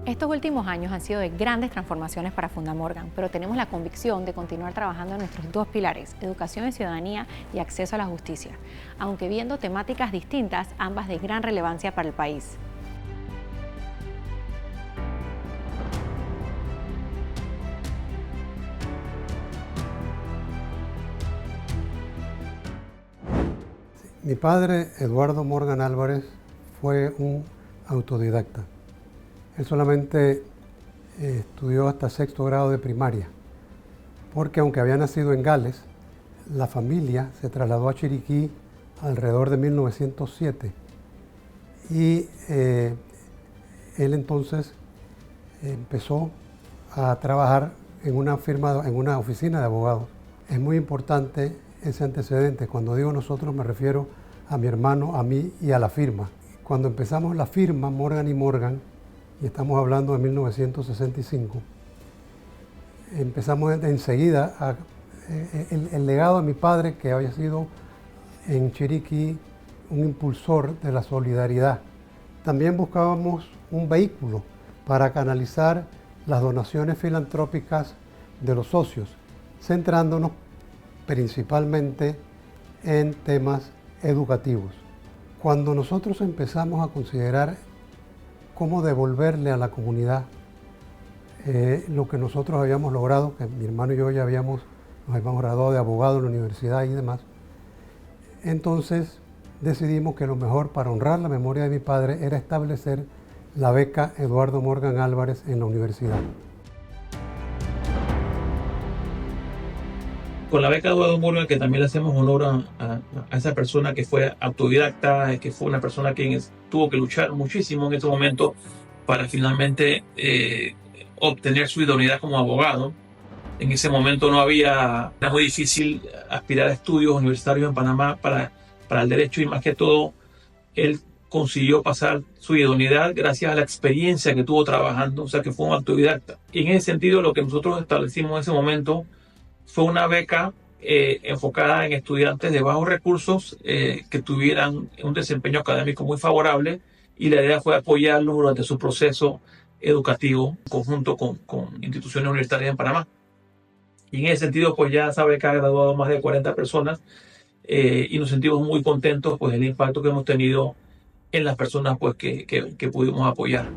Estos últimos años han sido de grandes transformaciones para Fundamorgan, pero tenemos la convicción de continuar trabajando en nuestros dos pilares, educación y ciudadanía y acceso a la justicia, aunque viendo temáticas distintas, ambas de gran relevancia para el país. Mi padre, Eduardo Morgan Álvarez, fue un autodidacta. Él solamente estudió hasta sexto grado de primaria, porque aunque había nacido en Gales, la familia se trasladó a Chiriquí alrededor de 1907 y él entonces empezó a trabajar en una firma, en una oficina de abogados. Es muy importante ese antecedente. Cuando digo nosotros me refiero a mi hermano, a mí y a la firma. Cuando empezamos la firma Morgan y Morgan, y estamos hablando de 1965, empezamos enseguida el legado de mi padre, que había sido en Chiriquí un impulsor de la solidaridad. También buscábamos un vehículo para canalizar las donaciones filantrópicas de los socios, centrándonos principalmente en temas educativos. Cuando nosotros empezamos a considerar cómo devolverle a la comunidad lo que nosotros habíamos logrado, que mi hermano y yo ya nos habíamos graduado de abogado en la universidad y demás, entonces decidimos que lo mejor para honrar la memoria de mi padre era establecer la beca Eduardo Morgan Álvarez en la universidad. Con la beca Eduardo Morgan, que también le hacemos honor a esa persona que fue autodidacta, que fue una persona que tuvo que luchar muchísimo en ese momento para finalmente obtener su idoneidad como abogado. En ese momento era muy difícil aspirar a estudios universitarios en Panamá para el derecho, y más que todo, él consiguió pasar su idoneidad gracias a la experiencia que tuvo trabajando, o sea que fue un autodidacta. Y en ese sentido, lo que nosotros establecimos en ese momento fue una beca enfocada en estudiantes de bajos recursos que tuvieran un desempeño académico muy favorable, y la idea fue apoyarlos durante su proceso educativo en conjunto con instituciones universitarias en Panamá. Y en ese sentido, pues ya esa beca ha graduado más de 40 personas y nos sentimos muy contentos pues del impacto que hemos tenido en las personas pues que pudimos apoyar.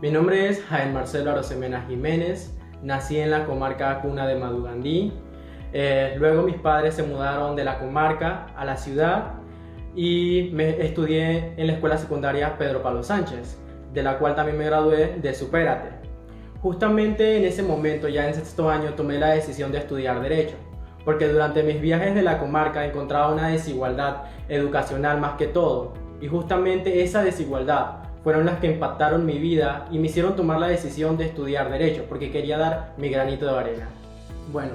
Mi nombre es Jaime Marcelo Arosemena Jiménez, nací en la comarca Cuna de Madugandí. Luego mis padres se mudaron de la comarca a la ciudad y estudié en la escuela secundaria Pedro Pablo Sánchez, de la cual también me gradué de Supérate. Justamente en ese momento, ya en sexto año, tomé la decisión de estudiar Derecho, porque durante mis viajes de la comarca encontraba una desigualdad educacional más que todo, y justamente esa desigualdad fueron las que impactaron mi vida y me hicieron tomar la decisión de estudiar Derecho, porque quería dar mi granito de arena. Bueno,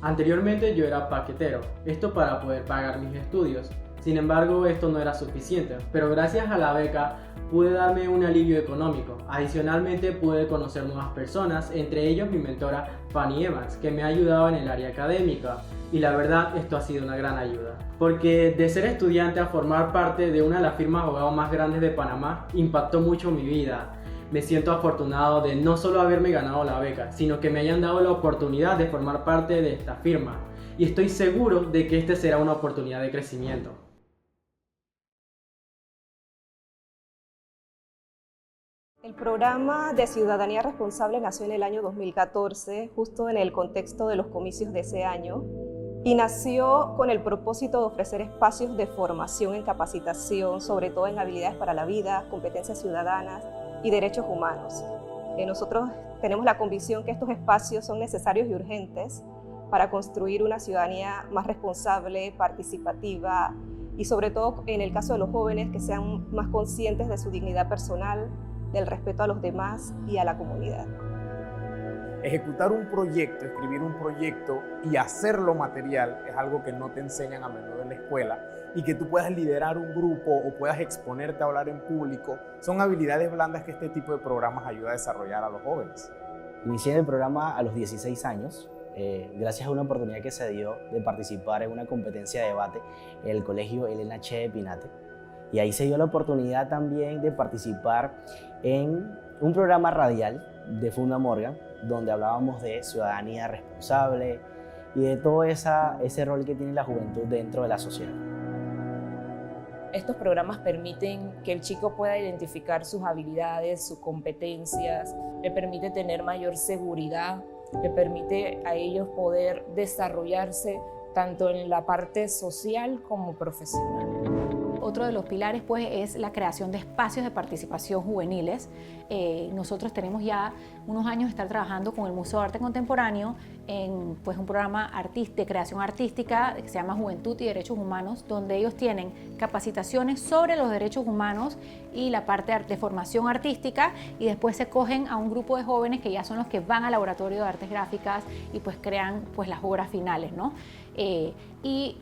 anteriormente yo era paquetero, esto para poder pagar mis estudios. Sin embargo, esto no era suficiente, pero gracias a la beca pude darme un alivio económico. Adicionalmente pude conocer nuevas personas, entre ellos mi mentora Fanny Evans, que me ha ayudado en el área académica. Y la verdad, esto ha sido una gran ayuda, porque de ser estudiante a formar parte de una de las firmas de abogados más grandes de Panamá impactó mucho mi vida. Me siento afortunado de no solo haberme ganado la beca, sino que me hayan dado la oportunidad de formar parte de esta firma. Y estoy seguro de que esta será una oportunidad de crecimiento. El programa de Ciudadanía Responsable nació en el año 2014, justo en el contexto de los comicios de ese año, y nació con el propósito de ofrecer espacios de formación en capacitación, sobre todo en habilidades para la vida, competencias ciudadanas y derechos humanos. Nosotros tenemos la convicción que estos espacios son necesarios y urgentes para construir una ciudadanía más responsable, participativa y sobre todo en el caso de los jóvenes que sean más conscientes de su dignidad personal, del respeto a los demás y a la comunidad. Ejecutar un proyecto, escribir un proyecto y hacerlo material es algo que no te enseñan a menudo en la escuela, y que tú puedas liderar un grupo o puedas exponerte a hablar en público son habilidades blandas que este tipo de programas ayuda a desarrollar a los jóvenes. Inicié el programa a los 16 años, gracias a una oportunidad que se dio de participar en una competencia de debate en el colegio Elena Che de Pinate. Y ahí se dio la oportunidad también de participar en un programa radial de Funda Morgan, donde hablábamos de ciudadanía responsable y de todo ese rol que tiene la juventud dentro de la sociedad. Estos programas permiten que el chico pueda identificar sus habilidades, sus competencias, le permite tener mayor seguridad, le permite a ellos poder desarrollarse tanto en la parte social como profesional. Otro de los pilares pues, es la creación de espacios de participación juveniles. Nosotros tenemos ya unos años de estar trabajando con el Museo de Arte Contemporáneo en pues, un programa de creación artística que se llama Juventud y Derechos Humanos, donde ellos tienen capacitaciones sobre los derechos humanos y la parte de formación artística, y después se cogen a un grupo de jóvenes que ya son los que van al laboratorio de artes gráficas y pues crean pues, las obras finales, ¿no? Y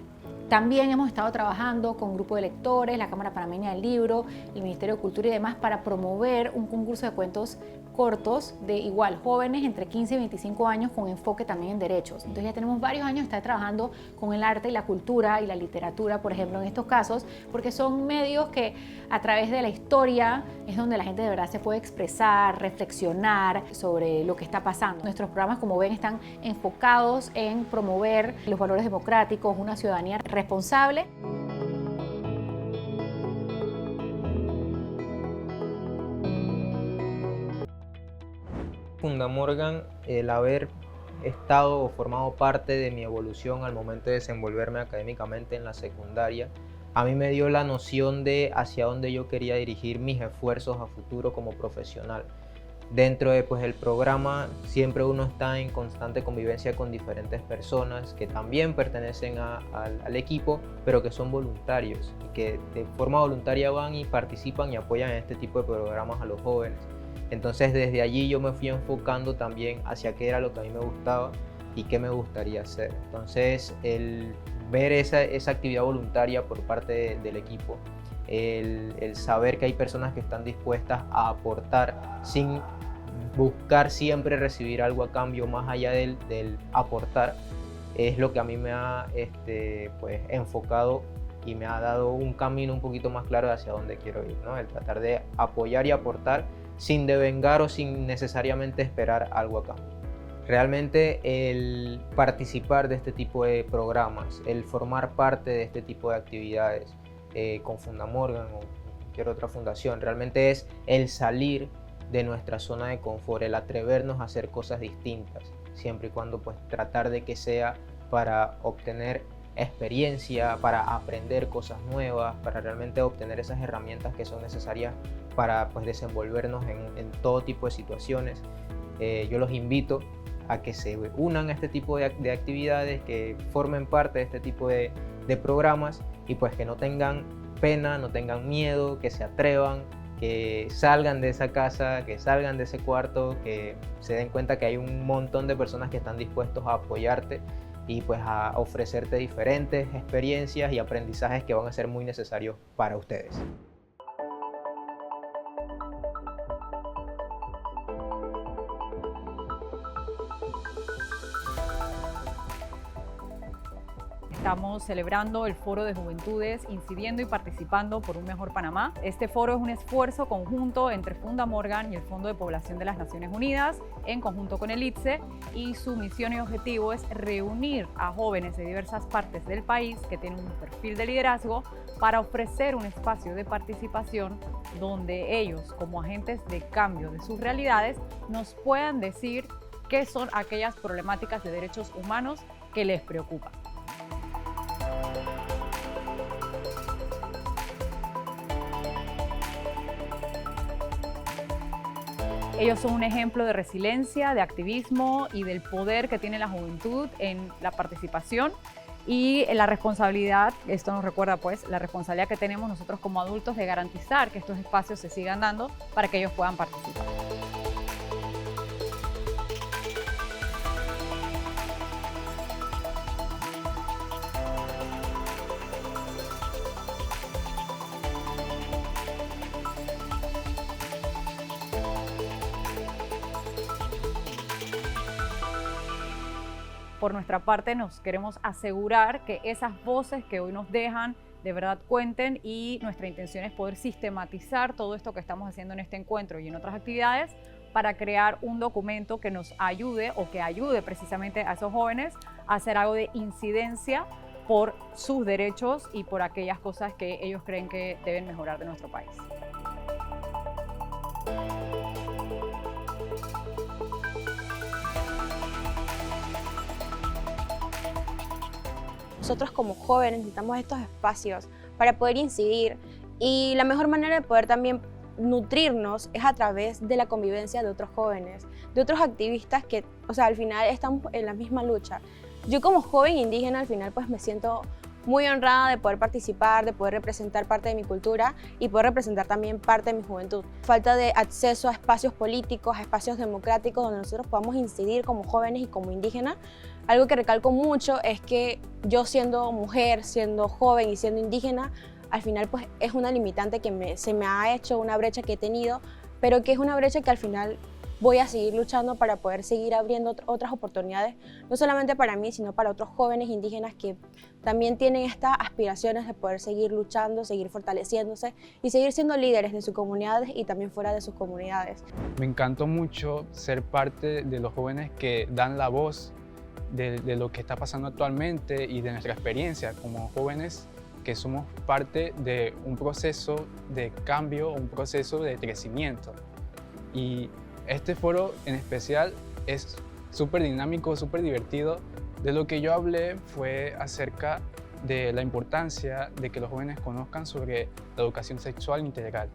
también hemos estado trabajando con grupo de lectores, la Cámara Panameña del Libro, el Ministerio de Cultura y demás para promover un concurso de cuentos cortos de igual jóvenes entre 15 y 25 años con enfoque también en derechos. Entonces ya tenemos varios años de estar trabajando con el arte y la cultura y la literatura, por ejemplo, en estos casos, porque son medios que a través de la historia es donde la gente de verdad se puede expresar, reflexionar sobre lo que está pasando. Nuestros programas, como ven, están enfocados en promover los valores democráticos, una ciudadanía responsable. Funda Morgan, el haber estado o formado parte de mi evolución al momento de desenvolverme académicamente en la secundaria, a mí me dio la noción de hacia dónde yo quería dirigir mis esfuerzos a futuro como profesional. Dentro de el programa siempre uno está en constante convivencia con diferentes personas que también pertenecen al equipo, pero que son voluntarios y que de forma voluntaria van y participan y apoyan en este tipo de programas a los jóvenes. Entonces desde allí yo me fui enfocando también hacia qué era lo que a mí me gustaba y qué me gustaría hacer. Entonces el ver esa actividad voluntaria por parte del equipo, el saber que hay personas que están dispuestas a aportar sin buscar siempre recibir algo a cambio más allá del aportar, es lo que a mí me ha enfocado y me ha dado un camino un poquito más claro de hacia dónde quiero ir, ¿no? El tratar de apoyar y aportar sin devengar o sin necesariamente esperar algo a cambio. Realmente el participar de este tipo de programas, el formar parte de este tipo de actividades con Funda Morgan o cualquier otra fundación, realmente es el salir de nuestra zona de confort, el atrevernos a hacer cosas distintas, siempre y cuando tratar de que sea para obtener experiencia, para aprender cosas nuevas, para realmente obtener esas herramientas que son necesarias para desenvolvernos en todo tipo de situaciones. Yo los invito a que se unan a este tipo de actividades, que formen parte de este tipo de programas y que no tengan pena, no tengan miedo, que se atrevan, que salgan de esa casa, que salgan de ese cuarto, que se den cuenta que hay un montón de personas que están dispuestos a apoyarte y a ofrecerte diferentes experiencias y aprendizajes que van a ser muy necesarios para ustedes. Estamos celebrando el Foro de Juventudes, incidiendo y participando por un mejor Panamá. Este foro es un esfuerzo conjunto entre Funda Morgan y el Fondo de Población de las Naciones Unidas, en conjunto con el ITSE, y su misión y objetivo es reunir a jóvenes de diversas partes del país que tienen un perfil de liderazgo para ofrecer un espacio de participación donde ellos, como agentes de cambio de sus realidades, nos puedan decir qué son aquellas problemáticas de derechos humanos que les preocupan. Ellos son un ejemplo de resiliencia, de activismo y del poder que tiene la juventud en la participación y en la responsabilidad. Esto nos recuerda la responsabilidad que tenemos nosotros como adultos de garantizar que estos espacios se sigan dando para que ellos puedan participar. Por nuestra parte nos queremos asegurar que esas voces que hoy nos dejan de verdad cuenten, y nuestra intención es poder sistematizar todo esto que estamos haciendo en este encuentro y en otras actividades para crear un documento que nos ayude o que ayude precisamente a esos jóvenes a hacer algo de incidencia por sus derechos y por aquellas cosas que ellos creen que deben mejorar de nuestro país. Nosotros como jóvenes necesitamos estos espacios para poder incidir, y la mejor manera de poder también nutrirnos es a través de la convivencia de otros jóvenes, de otros activistas que, al final estamos en la misma lucha. Yo como joven indígena al final pues me siento muy honrada de poder participar, de poder representar parte de mi cultura y poder representar también parte de mi juventud. Falta de acceso a espacios políticos, a espacios democráticos donde nosotros podamos incidir como jóvenes y como indígenas. Algo que recalco mucho es que yo, siendo mujer, siendo joven y siendo indígena, al final pues es una limitante que se me ha hecho, una brecha que he tenido, pero que es una brecha que al final voy a seguir luchando para poder seguir abriendo otras oportunidades, no solamente para mí, sino para otros jóvenes indígenas que también tienen estas aspiraciones de poder seguir luchando, seguir fortaleciéndose y seguir siendo líderes de sus comunidades y también fuera de sus comunidades. Me encantó mucho ser parte de los jóvenes que dan la voz de lo que está pasando actualmente y de nuestra experiencia como jóvenes que somos parte de un proceso de cambio, un proceso de crecimiento. Y este foro en especial es súper dinámico, súper divertido. De lo que yo hablé fue acerca de la importancia de que los jóvenes conozcan sobre la educación sexual integral.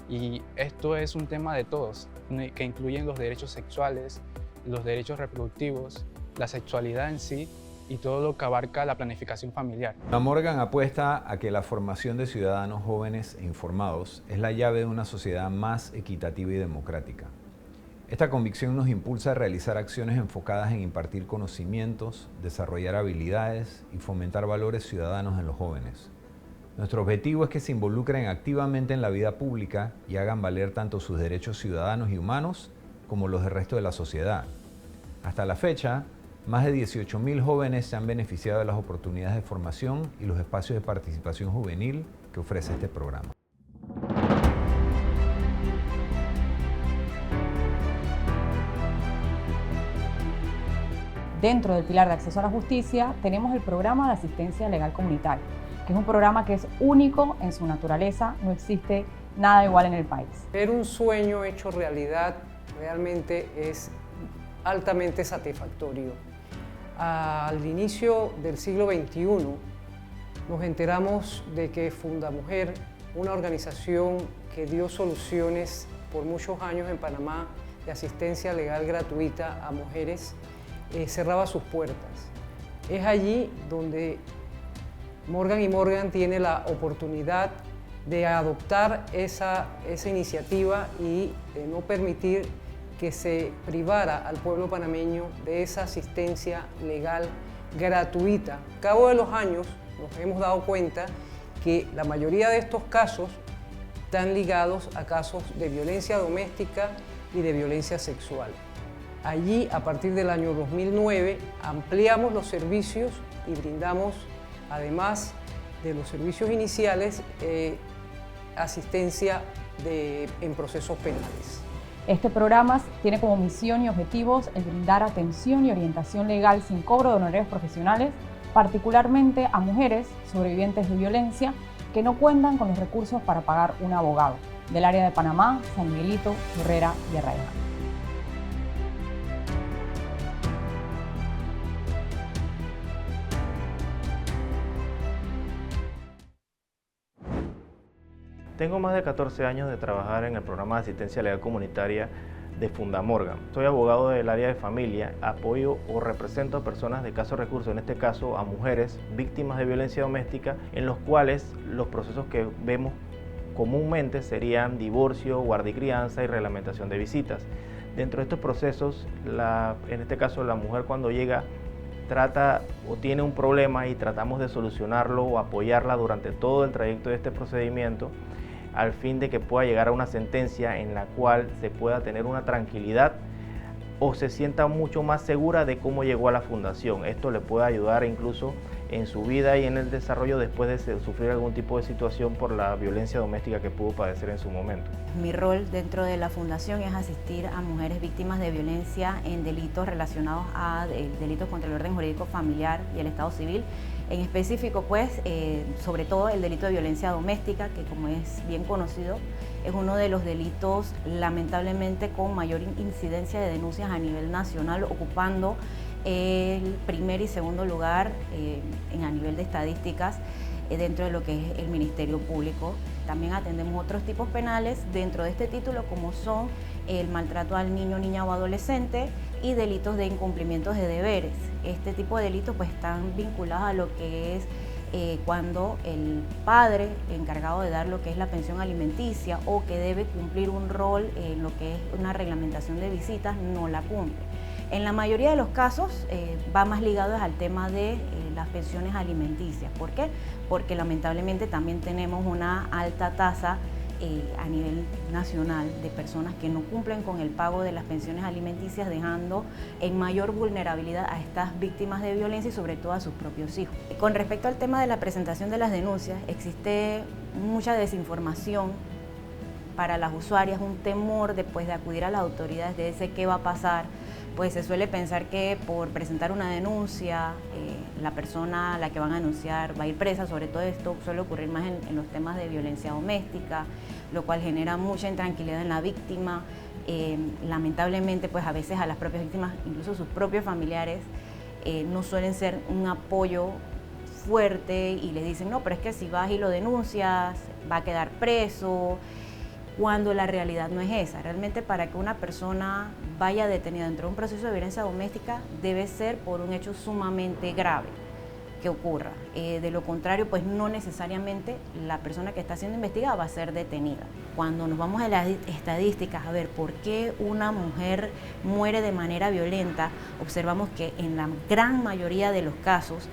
Y esto es un tema de todos, que incluyen los derechos sexuales, los derechos reproductivos, la sexualidad en sí y todo lo que abarca la planificación familiar. Morgan apuesta a que la formación de ciudadanos jóvenes e informados es la llave de una sociedad más equitativa y democrática. Esta convicción nos impulsa a realizar acciones enfocadas en impartir conocimientos, desarrollar habilidades y fomentar valores ciudadanos en los jóvenes. Nuestro objetivo es que se involucren activamente en la vida pública y hagan valer tanto sus derechos ciudadanos y humanos como los del resto de la sociedad. Hasta la fecha, más de 18.000 jóvenes se han beneficiado de las oportunidades de formación y los espacios de participación juvenil que ofrece este programa. Dentro del pilar de acceso a la justicia tenemos el programa de asistencia legal comunitaria, que es un programa que es único en su naturaleza, no existe nada igual en el país. Ver un sueño hecho realidad realmente es altamente satisfactorio. Al inicio del siglo XXI nos enteramos de que Fundamujer, una organización que dio soluciones por muchos años en Panamá de asistencia legal gratuita a mujeres, cerraba sus puertas. Es allí donde Morgan & Morgan tiene la oportunidad de adoptar esa iniciativa y de no permitir que se privara al pueblo panameño de esa asistencia legal gratuita. Al cabo de los años nos hemos dado cuenta que la mayoría de estos casos están ligados a casos de violencia doméstica y de violencia sexual. Allí, a partir del año 2009, ampliamos los servicios y brindamos, además de los servicios iniciales, asistencia en procesos penales. Este programa tiene como misión y objetivos el brindar atención y orientación legal sin cobro de honorarios profesionales, particularmente a mujeres sobrevivientes de violencia que no cuentan con los recursos para pagar un abogado, del área de Panamá, San Miguelito, Herrera y Arraiga. Tengo más de 14 años de trabajar en el programa de asistencia legal comunitaria de Fundamorgan. Soy abogado del área de familia, apoyo o represento a personas de escasos recursos, en este caso a mujeres víctimas de violencia doméstica, en los cuales los procesos que vemos comúnmente serían divorcio, guardia y crianza y reglamentación de visitas. Dentro de estos procesos, en este caso la mujer cuando llega trata o tiene un problema y tratamos de solucionarlo o apoyarla durante todo el trayecto de este procedimiento, al fin de que pueda llegar a una sentencia en la cual se pueda tener una tranquilidad o se sienta mucho más segura de cómo llegó a la fundación. Esto le puede ayudar incluso en su vida y en el desarrollo después de sufrir algún tipo de situación por la violencia doméstica que pudo padecer en su momento. Mi rol dentro de la fundación es asistir a mujeres víctimas de violencia en delitos relacionados a delitos contra el orden jurídico familiar y el Estado civil. En específico, pues, sobre todo el delito de violencia doméstica, que como es bien conocido, es uno de los delitos lamentablemente con mayor incidencia de denuncias a nivel nacional, ocupando el primer y segundo lugar a nivel de estadísticas dentro de lo que es el Ministerio Público. También atendemos otros tipos penales dentro de este título, como son el maltrato al niño, niña o adolescente y delitos de incumplimientos de deberes. Este tipo de delitos pues están vinculados a lo que es cuando el padre encargado de dar lo que es la pensión alimenticia o que debe cumplir un rol en lo que es una reglamentación de visitas no la cumple. En la mayoría de los casos va más ligado al tema de las pensiones alimenticias. ¿Por qué? Porque lamentablemente también tenemos una alta tasa a nivel nacional de personas que no cumplen con el pago de las pensiones alimenticias, dejando en mayor vulnerabilidad a estas víctimas de violencia y sobre todo a sus propios hijos. Con respecto al tema de la presentación de las denuncias, existe mucha desinformación para las usuarias, un temor después de acudir a las autoridades de ese qué va a pasar. Pues se suele pensar que por presentar una denuncia, la persona a la que van a denunciar va a ir presa. Sobre todo esto suele ocurrir más en los temas de violencia doméstica, lo cual genera mucha intranquilidad en la víctima. Lamentablemente, pues a veces a las propias víctimas, incluso sus propios familiares, no suelen ser un apoyo fuerte y le dicen, no, pero es que si vas y lo denuncias, va a quedar preso, cuando la realidad no es esa. Realmente para que una persona vaya detenida dentro de un proceso de violencia doméstica debe ser por un hecho sumamente grave que ocurra. De lo contrario, pues no necesariamente la persona que está siendo investigada va a ser detenida. Cuando nos vamos a las estadísticas, a ver por qué una mujer muere de manera violenta, observamos que en la gran mayoría de los casos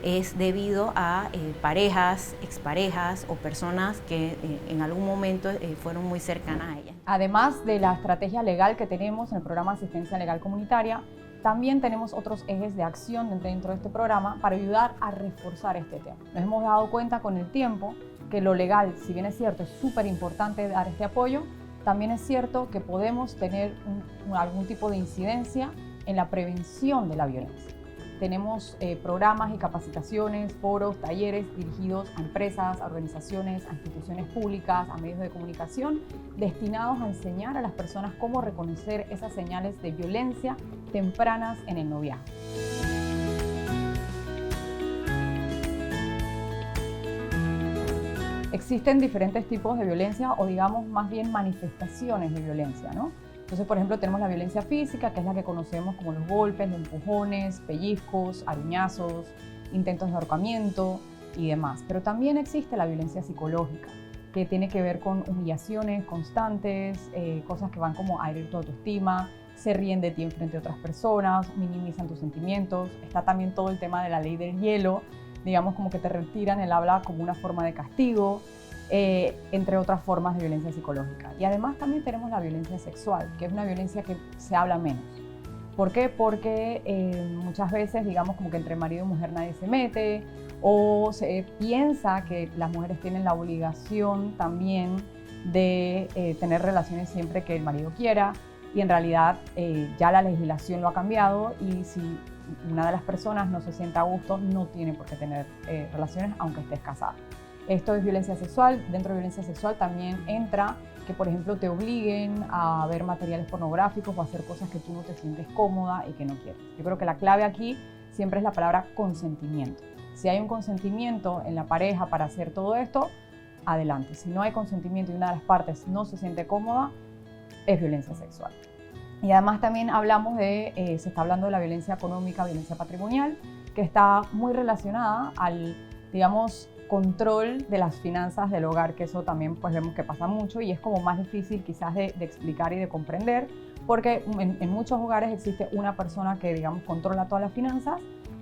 es debido a parejas, exparejas o personas que en algún momento fueron muy cercanas a ella. Además de la estrategia legal que tenemos en el programa de asistencia legal comunitaria, también tenemos otros ejes de acción dentro de este programa para ayudar a reforzar este tema. Nos hemos dado cuenta con el tiempo que lo legal, si bien es cierto, es súper importante dar este apoyo, también es cierto que podemos tener algún tipo de incidencia en la prevención de la violencia. Tenemos programas y capacitaciones, foros, talleres dirigidos a empresas, a organizaciones, a instituciones públicas, a medios de comunicación, destinados a enseñar a las personas cómo reconocer esas señales de violencia tempranas en el noviazgo. Existen diferentes tipos de violencia o digamos más bien manifestaciones de violencia, ¿no? Entonces, por ejemplo, tenemos la violencia física, que es la que conocemos como los golpes, los empujones, pellizcos, aruñazos, intentos de ahorcamiento y demás. Pero también existe la violencia psicológica, que tiene que ver con humillaciones constantes, cosas que van como a herir tu autoestima, se ríen de ti en frente de otras personas, minimizan tus sentimientos. Está también todo el tema de la ley del hielo, digamos como que te retiran el habla como una forma de castigo. Entre otras formas de violencia psicológica. Y además también tenemos la violencia sexual, que es una violencia que se habla menos. ¿Por qué? Porque muchas veces, digamos, como que entre marido y mujer nadie se mete, o se piensa que las mujeres tienen la obligación también de tener relaciones siempre que el marido quiera, y en realidad ya la legislación lo ha cambiado, y si una de las personas no se siente a gusto, no tiene por qué tener relaciones aunque estés casada. Esto es violencia sexual. Dentro de violencia sexual también entra que, por ejemplo, te obliguen a ver materiales pornográficos o a hacer cosas que tú no te sientes cómoda y que no quieres. Yo creo que la clave aquí siempre es la palabra consentimiento. Si hay un consentimiento en la pareja para hacer todo esto, adelante. Si no hay consentimiento y una de las partes no se siente cómoda, es violencia sexual. Y además también hablamos se está hablando de la violencia económica, violencia patrimonial, que está muy relacionada al, digamos, control de las finanzas del hogar, que eso también pues vemos que pasa mucho y es como más difícil quizás de explicar y de comprender, porque en muchos hogares existe una persona que, digamos, controla todas las finanzas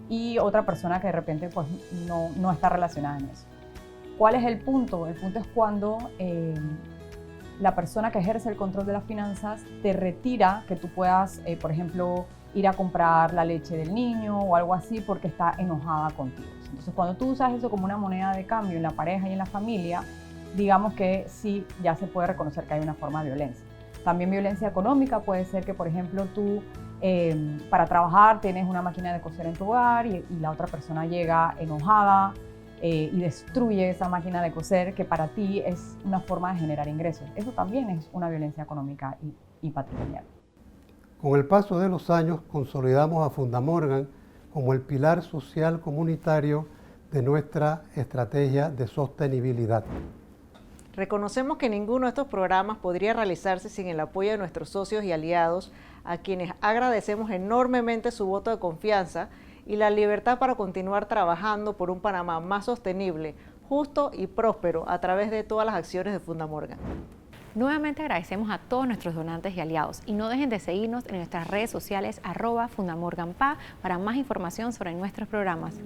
y otra persona que de repente pues no está relacionada en eso. ¿Cuál es el punto? El punto es cuando la persona que ejerce el control de las finanzas te retira que tú puedas, por ejemplo, ir a comprar la leche del niño o algo así porque está enojada contigo. Entonces, cuando tú usas eso como una moneda de cambio en la pareja y en la familia, digamos que sí, ya se puede reconocer que hay una forma de violencia. También violencia económica puede ser que, por ejemplo, tú para trabajar tienes una máquina de coser en tu hogar y la otra persona llega enojada y destruye esa máquina de coser que para ti es una forma de generar ingresos. Eso también es una violencia económica y patrimonial. Con el paso de los años consolidamos a Fundamorgan como el pilar social comunitario de nuestra estrategia de sostenibilidad. Reconocemos que ninguno de estos programas podría realizarse sin el apoyo de nuestros socios y aliados, a quienes agradecemos enormemente su voto de confianza y la libertad para continuar trabajando por un Panamá más sostenible, justo y próspero a través de todas las acciones de Fundamorgan. Nuevamente agradecemos a todos nuestros donantes y aliados y no dejen de seguirnos en nuestras redes sociales @fundamorganpa para más información sobre nuestros programas.